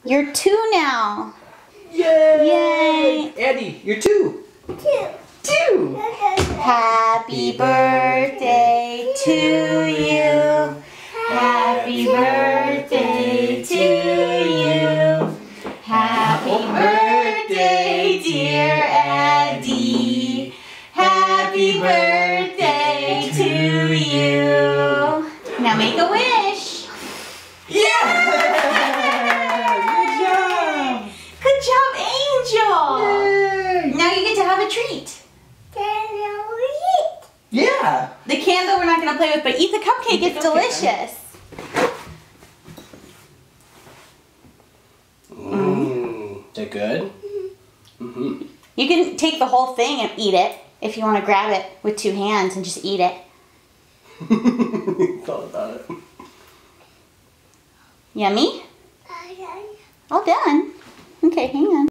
You're 2 now. Yay! Yay! Andy, you're 2. 2. Happy birthday to you. Happy birthday to you. Happy birthday, dear Eddie. Happy birthday to you. Now make a wish. Yeah! Good job, Angel. Yay! Now you get to have a treat. Yeah! The candle we're not going to play with, but eat the cupcake. It's delicious. Is it good? Mm-hmm. You can take the whole thing and eat it if you want to grab it with 2 hands and just eat it. Thought about it. Yummy? All done. Okay, hang on.